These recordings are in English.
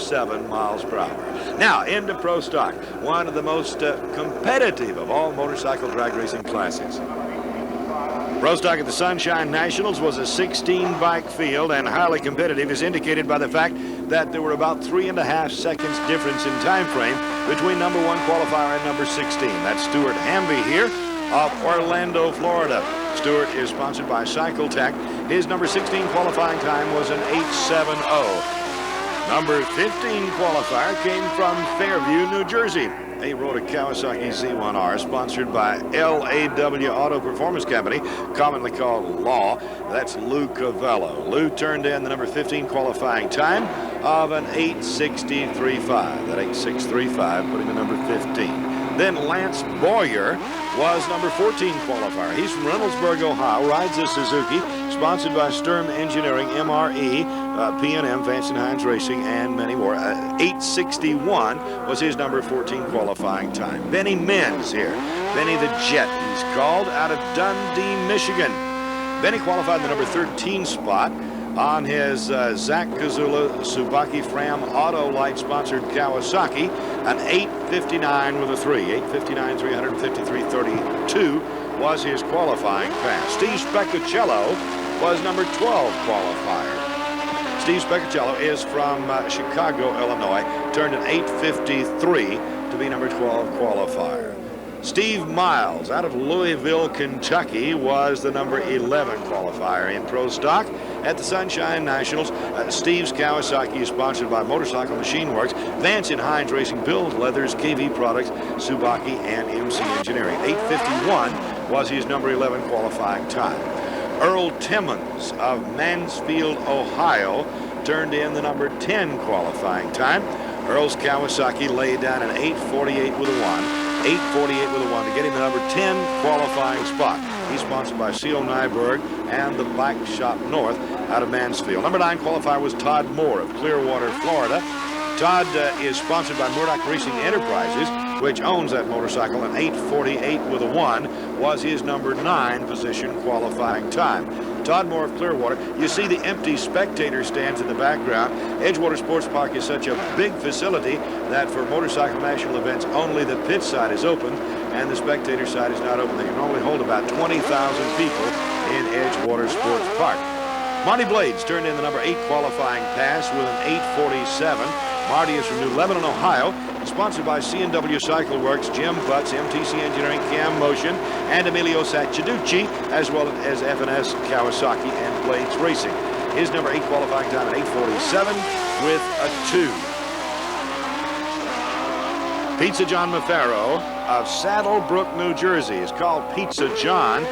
7 miles per hour. Now, into Pro Stock, one of the most competitive of all motorcycle drag racing classes. Pro Stock at the Sunshine Nationals was a 16-bike field and highly competitive, as indicated by the fact that there were about 3.5 seconds difference in time frame between number 1 qualifier and number 16. That's Stuart Hamby here of Orlando, Florida. Stuart is sponsored by Cycletech. His number 16 qualifying time was an 8:70. Number 15 qualifier came from Fairview, New Jersey. He rode a Kawasaki Z1R, sponsored by LAW Auto Performance Company, commonly called Law. That's Lou Cuviello. Lou turned in the number 15 qualifying time of an 8:63.5. That 8:635 put him at number 15. Then Lance Boyer was number 14 qualifier. He's from Reynoldsburg, Ohio, rides a Suzuki, sponsored by Sturm Engineering, MRE, P&M, Vance and Hines Racing, and many more. 8:61 was his number 14 qualifying time. Benny Menz here. Benny the Jet, he's called, out of Dundee, Michigan. Benny qualified the number 13 spot on his Zach Kazula Subaki Fram Autolite sponsored Kawasaki, an 8:59 with a 3. 8:59, 353.32 was his qualifying pass. Steve Spacucello was number 12 qualifier. Steve Spacucello is from Chicago, Illinois, turned an 8:53 to be number 12 qualifier. Steve Miles out of Louisville, Kentucky was the number 11 qualifier in Pro Stock at the Sunshine Nationals. Steve's Kawasaki is sponsored by Motorcycle Machine Works, Vance and Hines Racing, Bill's Leathers, KV Products, Subaki, and MC Engineering. 8:51 was his number 11 qualifying time. Earl Timmons of Mansfield, Ohio, turned in the number 10 qualifying time. Earl's Kawasaki laid down an 8:48 with a 1. 8:48 with a 1 to get him the number 10 qualifying spot. He's sponsored by C.O. Nyberg and the Bike Shop North out of Mansfield. Number 9 qualifier was Todd Moore of Clearwater, Florida. Todd is sponsored by Murdoch Racing Enterprises, which owns that motorcycle. An 8:48 with a 1 was his number 9 position qualifying time. Todd Moore of Clearwater. You see the empty spectator stands in the background. Edgewater Sports Park is such a big facility that for motorcycle national events, only the pit side is open and the spectator side is not open. They can only hold about 20,000 people in Edgewater Sports Park. Marty Blades turned in the number 8 qualifying pass with an 8:47. Marty is from New Lebanon, Ohio. Sponsored by C&W Cycle Works, Jim Butts, MTC Engineering, Cam Motion, and Emilio Sacciaducci, as well as F&S Kawasaki and Blades Racing. His number 8 qualifying time at 8:47 with a 2. Pizza John Mafaro of Saddlebrook, New Jersey is called Pizza John,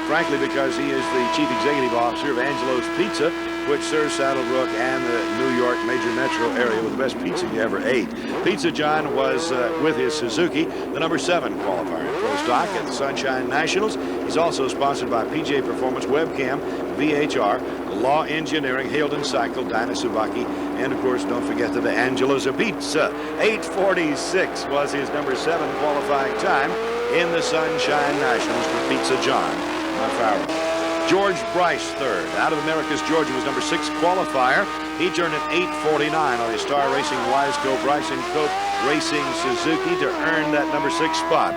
frankly because he is the chief executive officer of Angelo's Pizza, which serves Saddlebrook and the New York major metro area with the best pizza you ever ate. Pizza John was with his Suzuki, the number 7 qualifier in Pro Stock at the Sunshine Nationals. He's also sponsored by PJ Performance, Webcam, VHR, Law Engineering, Halden Cycle, Dyna Subaki, and of course, don't forget the Angelo's Pizza. 8:46 was his number 7 qualifying time in the Sunshine Nationals for Pizza John Mafaro. George Bryce, third, out of Americas, Georgia, was number 6 qualifier. He turned an 8:49 on his Star Racing Wiseco Bryce & Cope Racing Suzuki to earn that number 6 spot.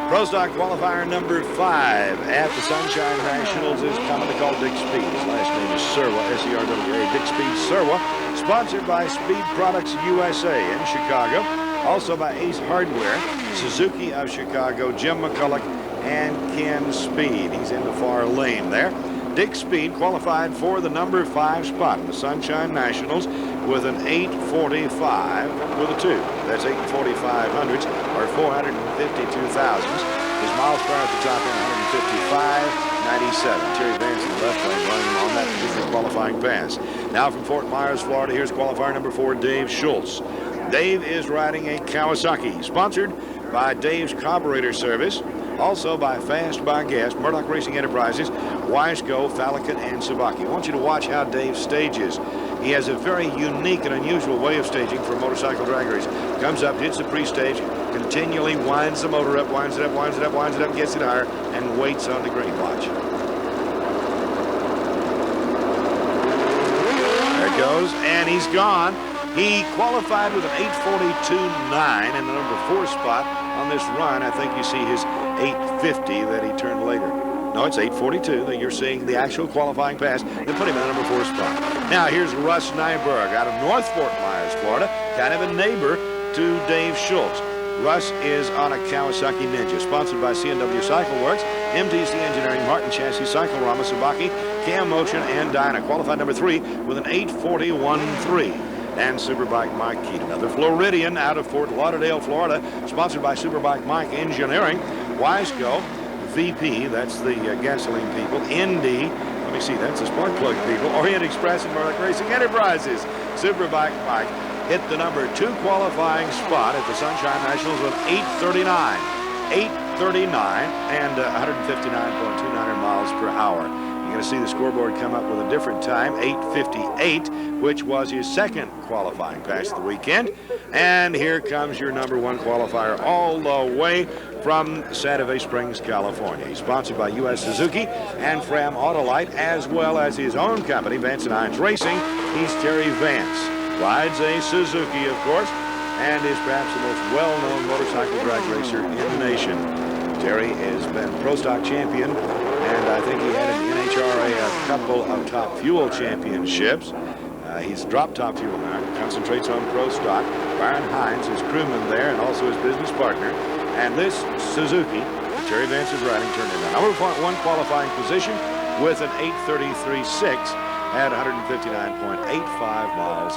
Pro Stock qualifier number 5 at the Sunshine Nationals is commonly called Dick Speed. His last name is Serwa, S-E-R-W-A, Dick Speed Serwa, sponsored by Speed Products USA in Chicago, also by Ace Hardware, Suzuki of Chicago, Jim McCulloch, and Ken Speed. He's in the far lane there. Dick Speed qualified for the number 5 spot in the Sunshine Nationals with an 8:45 with a 2. That's 8:45 hundredths or 452 thousandths. His miles per hour at the top end, 155.97. Terry Vance in the left lane running on that particular qualifying pass. Now from Fort Myers, Florida, here's qualifier number 4, Dave Schultz. Dave is riding a Kawasaki, sponsored by Dave's Carburetor Service, also by Fast by Gas, Murdoch Racing Enterprises, Wiseco, Falcon, and Subaki. I want you to watch how Dave stages. He has a very unique and unusual way of staging for motorcycle drag race. Comes up, hits the pre-stage, continually winds the motor up, winds it up, winds it up, winds it up, gets it higher, and waits on the green. Watch. There it goes, and he's gone. He qualified with an 8:42.9 in the number 4 spot on this run. I think you see his 8:50 that he turned later. No, it's 8:42 that you're seeing the actual qualifying pass. They put him in the number 4 spot. Now here's Russ Nyberg out of North Fort Myers, Florida, kind of a neighbor to Dave Schultz. Russ is on a Kawasaki Ninja, sponsored by C&W Cycle Works, MTC Engineering, Martin Chassis, Cyclorama, Subaki, Cam Motion, and Dyna. Qualified number 3 with an 8:41.3. And SuperBike Mike Keyte, another Floridian out of Fort Lauderdale, Florida, sponsored by SuperBike Mike Engineering, Wiseco, VP, that's the gasoline people, Indy, let me see, that's the spark plug people, Orient Express and Nordic Racing Enterprises. SuperBike Mike hit the number 2 qualifying spot at the Sunshine Nationals with 8:39. 8:39 and 159.29 miles per hour. You're going to see the scoreboard come up with a different time, 8:58, which was his second qualifying pass of the weekend. And here comes your number 1 qualifier all the way from Santa Fe Springs, California. He's sponsored by U.S. Suzuki and Fram Autolite, as well as his own company, Vance & Hines Racing. He's Terry Vance. Rides a Suzuki, of course, and is perhaps the most well-known motorcycle drag racer in the nation. Terry has been Pro Stock champion, and I think he had an NHRA a couple of Top Fuel championships. He's dropped Top Fuel now, concentrates on Pro Stock. Byron Hines, his crewman there, and also his business partner. And this Suzuki, Terry Vance is riding, turned in the number 1 qualifying position with an 8:33.6 at 159.85 miles